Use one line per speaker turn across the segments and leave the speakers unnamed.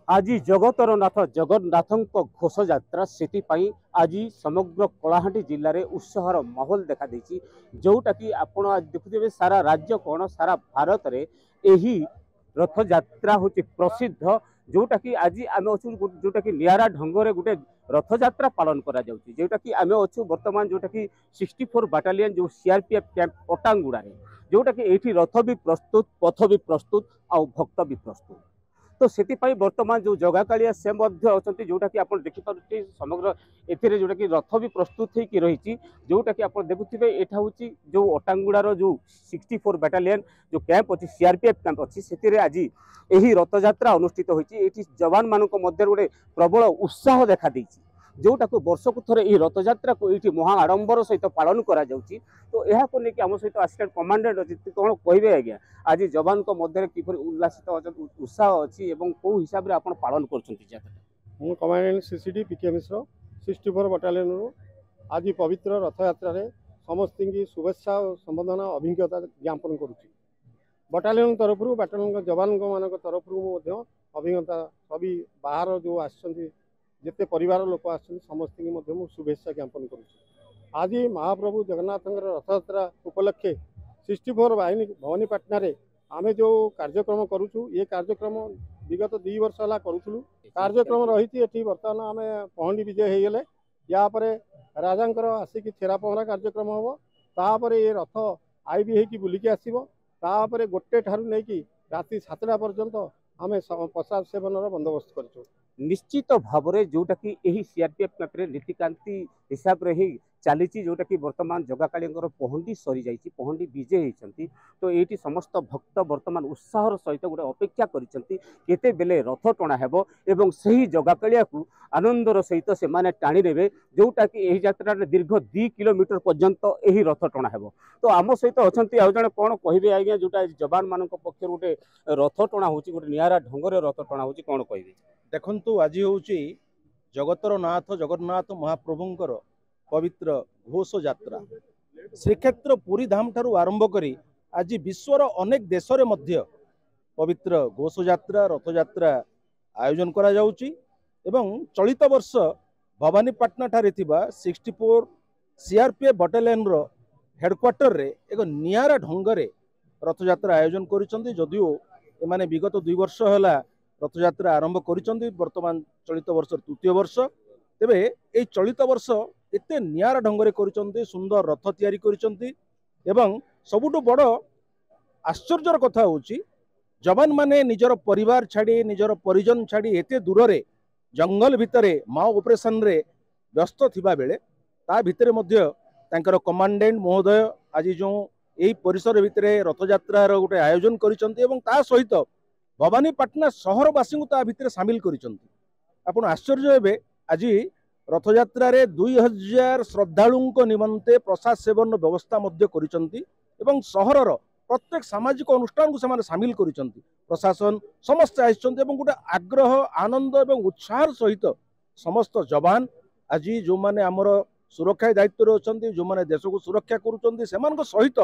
आज जगतर नाथ जगन्नाथ घोष यात्रा से आज समग्र कलाहांडी जिले में उत्साहर माहौल देखा देछि जोटा कि आपण आज देखुथिबे सारा राज्य कौन सारा भारत रे एही रथ यात्रा होछि प्रसिद्ध जोटा कि आज आम अच्छु जोटा कि नियारा ढंग से गोटे रथ यात्रा पालन करा जाउछि जोटा कि आम अच्छु वर्तमान जोटा कि 64 बाटालियन जो सीआरपीएफ कैंप अटांगुड़ा जोटा कि एठी रथ भी प्रस्तुत पथ भी प्रस्तुत आउ भक्त भी प्रस्तुत तो से वर्तमान जो जगा कालिया से अच्छा जोटा कि आप देखिपे समग्र ए जोटा कि रथ भी प्रस्तुत होगी रही जोटा कि आप देखुए यहाँ हूँ जो अटांगुड़ार जो 64 बाटालियन जो कैंप अच्छी सीआरपीएफ कैंप अच्छी से आज यही रथ यात्रा अनुष्ठित होती जवान मान गोटे प्रबल उत्साह देखा देती जोटा को वर्ष को थोड़े यह रथ यात्रा को ये महा आडंबर सहित पालन करा जाउछि। तो यह को लेकिन आम सहित असिस्टेंट कमांडेंट अच्छी कौन कहे आज्ञा आज जवान को मध्य किपर उल्लासित उत्साह अच्छी और कौ हिसाब से आप पालन कर
कमांडेंट सीसीडी पीके मिश्र 64 बाटालियन आज पवित्र रथ यात्रा समस्त की शुभेच्छा और संबोधना अभिज्ञता ज्ञापन करुच्ची बाटालियन तरफ बाटालियन जवान मान तरफ अभिज्ञता सभी बाहर जो आसछन्ति जिते परिवार लोक आसछन्ति समस्त की शुभेच्छा ज्ञापन करुच्ची। आज महाप्रभु जगन्नाथ रथ यात्रा उपलक्षे 64 बाहिनी भवानीपाटना रे आमे जो कार्यक्रम करुचु ये कार्यक्रम विगत 2 वर्ष है करूँ कार्यक्रम रही बर्तमान आम पहंडी विजय हो गले यापर राजा आसिक छेरा पहरा कार्यक्रम हम तापर ये रथ आई भी होगी बुलिकी आसो तापर गोटे ठारू नहीं राति 7टा पर्यंत आम प्रसाद सेवन बंदोबस्त कर
निश्चित भाव में जोटा कि यही सीआरपीएफ कैंप नीतिकांति हिसाब से ही चली जोटा कि वर्तमान जगा काली पहंडी सरी जाइए पहंडी विजय होती तो ये समस्त भक्त वर्तमान उत्साहर सहित गोटे अपेक्षा करते बेले रथ टणा हेबो एवं सही जगा कालिया को आनंदर सहित से माने टाणी नेबे जोटा कि यही यात्रा दीर्घ 2 किलोमीटर पर्यंत यही रथ टणा हेबो। तो आम सहित अच्छा आउ जड़े कौन कहे आज्ञा जोटा जवान मान पक्ष गोटे रथ टणा हो गोटे नियारा ढंग से रथ टणा हो कौन कहे
देखु आज हूँ जगतर नाथ जगन्नाथ महाप्रभुंकर पवित्र घोष यात्रा श्रीक्षेत्र पुरी धाम ठारू आरंभ करी आज विश्वर अनेक देश रे मध्य पवित्र घोष यात्रा रथ यात्रा आयोजन करा जाउची एवं चलित वर्ष भवानीपाटना ठारे थिबा 64 सीआरपीएफ बाटालियन रो हेडक्वार्टर रे एक नियारा ढंग रे रथ यात्रा आयोजन करिसंती जदियो एमाने विगत 2 वर्ष होला रथ यात्रा आरंभ करिसंती वर्तमान चलित वर्ष तृतीय वर्ष तेबे ए चलित वर्ष एते नियारा ढंग से सुंदर रथ तैयारी करिसंती एवं सबुठु बड़ आश्चर्यर कथा होची जवान माने निजर परिवार छाड़ी निजर परिजन छाड़ी एते दूर रे जंगल भितरे माओ ऑपरेशन रे व्यस्त थिबा बेले ता भितरे मध्य तांकर कमांडेंट महोदय आज जो यही परिसर भितरे रथ यात्रार गोटे आयोजन करिसंती एवं ता सहित भवानीपाटना सहरवासी को ता भितरे सामिल करिसंती। आपण आश्चर्य हेबे आज रथ यात्रा 2000 श्रद्धालु निमंते प्रसाद सेवन व्यवस्था एवं सहरर प्रत्येक सामाजिक अनुष्ठान को सेमाने सामिल करिसंती प्रशासन समस्त आइसंती एवं गोटे आग्रह आनंद एवं उत्साह सहित समस्त जवान आज जो माने आमर सुरक्षा दायित्व अच्छी जो माने देश को सुरक्षा करुचंती सेमान सहित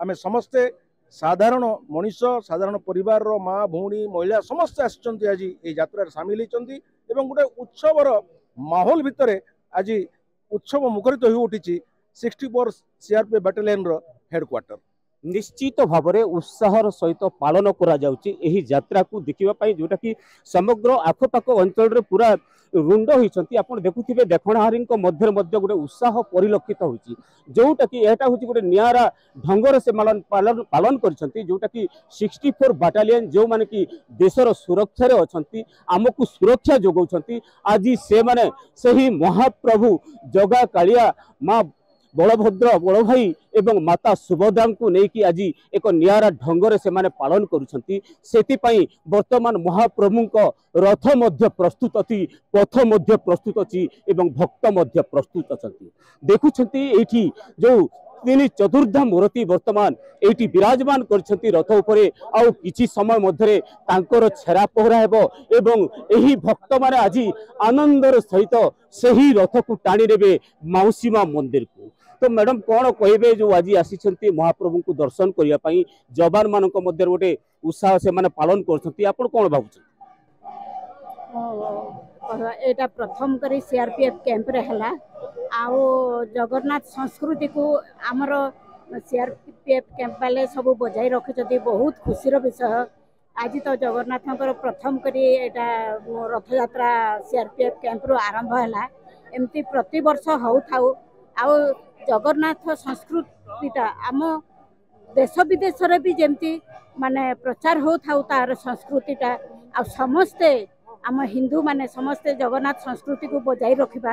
आमे समस्ते साधारण मनीष साधारण परिवार माँ भौणी महिला समस्त आसिचंती आज ये यात्रा सामिल होती एवं गोटे उत्सवर माहौल भितर आज उत्सव मुखरित हो उठी 64 सीआरपीएफ बाटालियन हेडक्वार्टर
निश्चित भाव में उत्साहर सहित पालन करा जाउची एही यात्रा को देखिबा जोटा कि समग्र आखपाख अंचल पूरा रुंड होती आप देखुथिबे देखणाहारी मध्य गोटे उत्साह परिलक्षित होती जोटा कि एटा होची गोटे नियारा ढंगर से पालन करछंती जोटा कि 64 बाटालियन जो माने कि देशर सुरक्षा रे अछंती आमको सुरक्षा जोगौछंती आज से माने सही महाप्रभु जगा कालिया माँ बलभद्र बड़ भाई एवं माता सुभद्रा को लेकिन आज एक नियारा ढंग से माने पालन करुछंती सेतिपई वर्तमान महाप्रभु रथ मध्य प्रस्तुत अछि पथ मध्य प्रस्तुत अछि एवं भक्त मध्य प्रस्तुत अछंती देखुछंती एठी जो तीन चतुर्धा मूर्ति वर्तमान एटी विराजमान करछंती रथ उपरे आउ किछि समय मध्यरे तांकर छेरा पहरा हेबो एवं एही भक्त माने आज आनंदर सहित सही रथ को टाणी नेबे माउसीमा मंदिर को। तो मैडम कौन कहे जो आज आसी महाप्रभु को दर्शन करने जवान मान गोटे उत्साह से माने पालन कर कौन भाव
एटा प्रथम करी सीआरपीएफ कैंप रे हला आउ जगन्नाथ संस्कृति को आमर सीआरपीएफ कैंप वाले सब बजाई रखिछथि बहुत खुशीर विषय। आज तो जगन्नाथंकर प्रथम करी एटा रथ यात्रा सीआरपीएफ कैंप रु आरंभ हला एमती प्रति वर्ष हौ थाउ आउ जगन्नाथ संस्कृतिटा आम देश विदेश रे भी जेमती माने प्रचार हो थाउ तार संस्कृतिटा आ समस्ते आम हिंदू माने समस्ते जगन्नाथ संस्कृति को बजाई रखिबा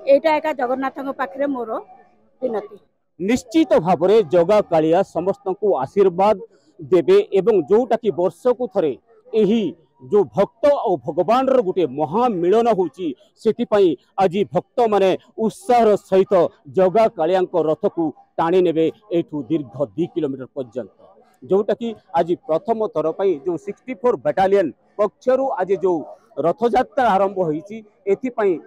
एटा एका जगन्नाथଙ୍କ पाखरे मोर विनती।
निश्चित भाव में जगा कालिया समस्त को आशीर्वाद देवे एवं जोटा कि वर्ष को थरे यही जो भक्त और भगवान रो गुटे महामिलन होची सेतिपई आज भक्त माने उत्साह सहित जगा कालिया रथ को टाणी नेबे एठू दीर्घ 2 किलोमीटर पर्यंत जोटा कि आज प्रथम थर पई जो 64 बटालियन पक्षरु आज जो रथ यात्रा आरंभ होईची एथिपई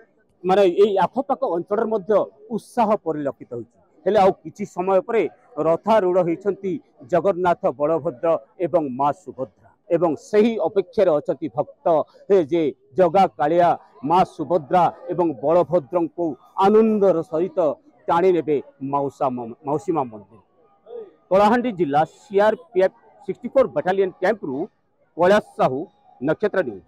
माने एई आखपाख अंचल मध्य उत्साह परिलक्षित होईची हेले आउ किछि समय परे रथारूढ़ होइछंती जगन्नाथ बलभद्र एवं मां सुभद्रा एवं सही अपेक्षा अछंती भक्त हे जे जगा कालिया मां सुभद्रा एवं बलभद्र को आनंदर सहित टाणी नेबे मौसी मां मंदिर। कलाहांडी जिला सीआरपीएफ 64 बटालियन कैंप रु कैलाश साहू नक्षत्र न्यूज।